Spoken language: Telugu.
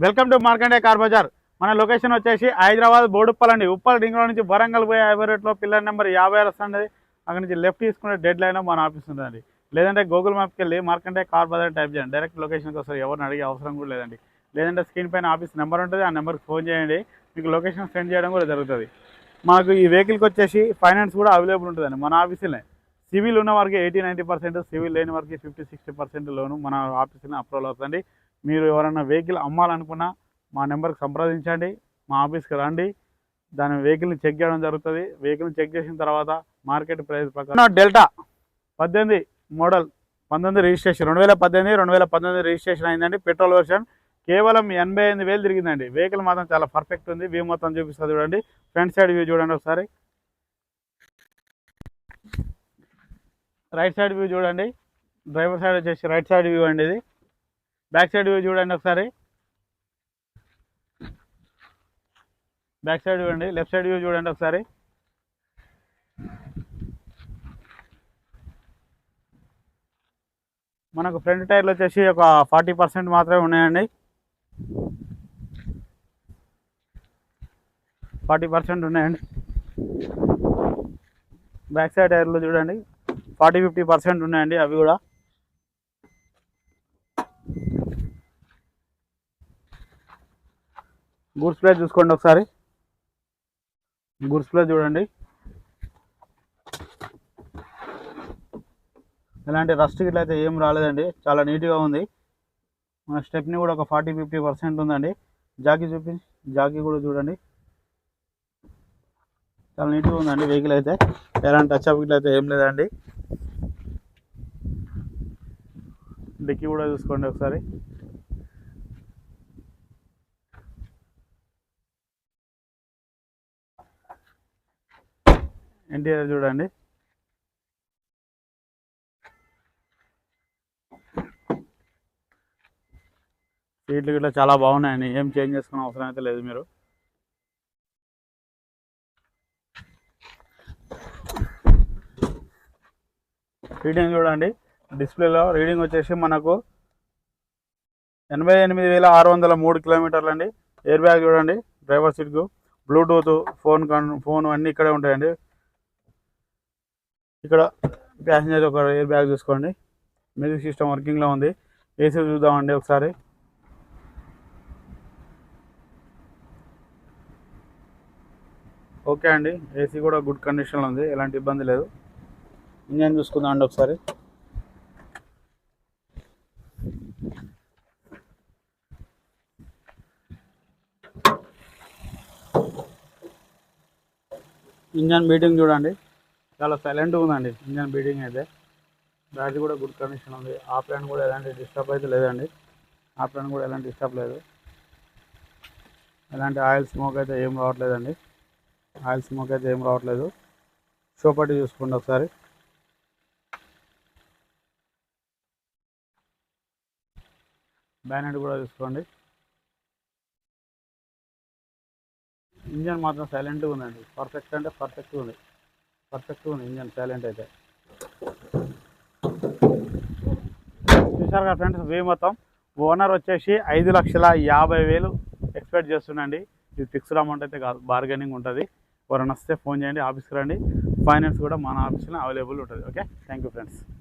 Welcome to Markande car bazaar. మన లొకేషన్ వచ్చేసి హైదరాబాద్ బోడుప్పల్ అండి. ఉప్పల్ రింగ్ రోడ్ నుంచి వరంగల్ పోయే హైవే రోడ్లో పిల్లర్ నెంబర్ 56 వస్తుంది. అక్కడ నుంచి లెఫ్ట్ తీసుకునే డెడ్ లైన్ మన ఆఫీస్ ఉందండి. లేదంటే గూగుల్ మ్యాప్కి వెళ్ళి మార్కండే కార్ బజార్ టైప్ చేయండి. డైరెక్ట్ లొకేషన్కి వస్తారు. ఎవరిని అడిగే అవసరం కూడా లేదండి. లేదంటే స్క్రీన్ పైన ఆఫీస్ నెంబర్ ఉంటుంది. ఆ నెంబర్కి ఫోన్ చేయండి. మీకు లొకేషన్ సెండ్ చేయడం కూడా జరుగుతుంది. మాకు ఈ వెహికల్కి వచ్చేసి ఫైనాన్స్ కూడా అవైలబుల్ ఉంటుందండి మన ఆఫీసులో. సివిల్ ఉన్న వారికి 80-90%, సివిల్ లేని వారికి 50-60% లోను మన ఆఫీసులో అప్రూవల్ అవుతుంది. మీరు ఎవరైనా వెహికల్ అమ్మాలనుకున్నా మా నెంబర్కి సంప్రదించండి. మా ఆఫీస్కి రండి. దాని వెహికల్ని చెక్ చేయడం జరుగుతుంది. వెహికల్ని చెక్ చేసిన తర్వాత మార్కెట్ ప్రైస్ ప్రకారం డెల్టా 18 మోడల్ 19 రిజిస్ట్రేషన్ 2018 రిజిస్ట్రేషన్ అయిందండి. పెట్రోల్ వర్షన్ కేవలం 88,000 తిరిగిందండి. వెహికల్ మాత్రం చాలా పర్ఫెక్ట్ ఉంది. వ్యూ మొత్తం చూపిస్తుంది చూడండి. ఫ్రంట్ సైడ్ వ్యూ చూడండి ఒకసారి. రైట్ సైడ్ వ్యూ చూడండి. డ్రైవర్ సైడ్ వచ్చేసి రైట్ సైడ్ వ్యూ అండి. ఇది బ్యాక్ సైడ్ వ్యూ చూడండి ఒకసారి. బ్యాక్ సైడ్ వ్యూ అండి. లెఫ్ట్ సైడ్ వ్యూ చూడండి ఒకసారి. మనకు ఫ్రంట్ టైర్లు వచ్చేసి ఒక 40% మాత్రమే ఉన్నాయండి. 40% ఉన్నాయండి. బ్యాక్ సైడ్ టైర్లు చూడండి 40-50% ఉన్నాయండి. అవి కూడా గూడ్స్ ప్లేస్ చూసుకోండి ఒకసారి. గూడ్స్ ప్లేస్ చూడండి. ఇలాంటి రస్ట్ గిట్ల అయితే ఏం రాలేదండి. చాలా నీట్గా ఉంది. మన స్టెప్ని కూడా ఒక 40-50% ఉందండి. జాకీ జాకీ కూడా చూడండి. చాలా నీట్గా ఉందండి వెహికల్ అయితే. ఎలాంటి టచ్అప్ గిట్ల అయితే ఏం లేదండి. డిక్కీ కూడా చూసుకోండి ఒకసారి. ఇంటీరియర్ చూడండి. సీట్లు గిట్లా చాలా బాగున్నాయండి. ఏం చేంజ్ చేసుకునే అవసరం అయితే లేదు. మీరు రీడింగ్ చూడండి. డిస్ప్లేలో రీడింగ్ వచ్చేసి మనకు 88,603 కిలోమీటర్లు అండి. ఎయిర్ బ్యాగ్ చూడండి. డ్రైవర్ సీట్కు బ్లూటూత్, ఫోన్ అన్నీ ఇక్కడే ఉంటాయండి. ఇక్కడ ప్యాసింజర్ ఒక ఎయిర్ బ్యాగ్ చూసుకోండి. మ్యూజిక్ సిస్టమ్ వర్కింగ్లో ఉంది. ఏసీ చూద్దామండి ఒకసారి. ఓకే అండి. ఏసీ కూడా గుడ్ కండిషన్లో ఉంది. ఎలాంటి ఇబ్బంది లేదు. ఇంజన్ చూసుకుందాం అండి ఒకసారి. ఇంజన్ బీటింగ్ చూడండి. చాలా సైలెంట్గా ఉందండి ఇంజన్ బీటింగ్ అయితే. బ్యాటరీ కూడా గుడ్ కండిషన్ ఉంది. ఆఫ్ లైన్ కూడా ఎలాంటి డిస్టర్బ్ అయితే లేదండి. ఆఫ్ లైన్ కూడా ఎలాంటి డిస్టర్బ్ లేదు. ఎలాంటి ఆయిల్ స్మోక్ అయితే ఏం రావట్లేదండి. షో పట్టి చూసుకోండి ఒకసారి. బ్యానెట్ కూడా చూసుకోండి. ఇంజన్ మాత్రం సైలెంట్గా ఉందండి. పర్ఫెక్ట్గా ఉంది ఇంజన్ సైలెంట్ అయితే. చూసారు కదా ఫ్రెండ్స్ వే మొత్తం. ఓనర్ వచ్చేసి 5,50,000 ఎక్స్పెక్ట్ చేస్తుండండి. ఇది ఫిక్స్డ్ అమౌంట్ అయితే కాదు, బార్గెనింగ్ ఉంటుంది. ఎవరైనా వస్తే ఫోన్ చేయండి. ఆఫీస్కి రండి. ఫైనాన్స్ కూడా మన ఆఫీస్లో అవైలబుల్ ఉంటుంది. Okay, thank you friends.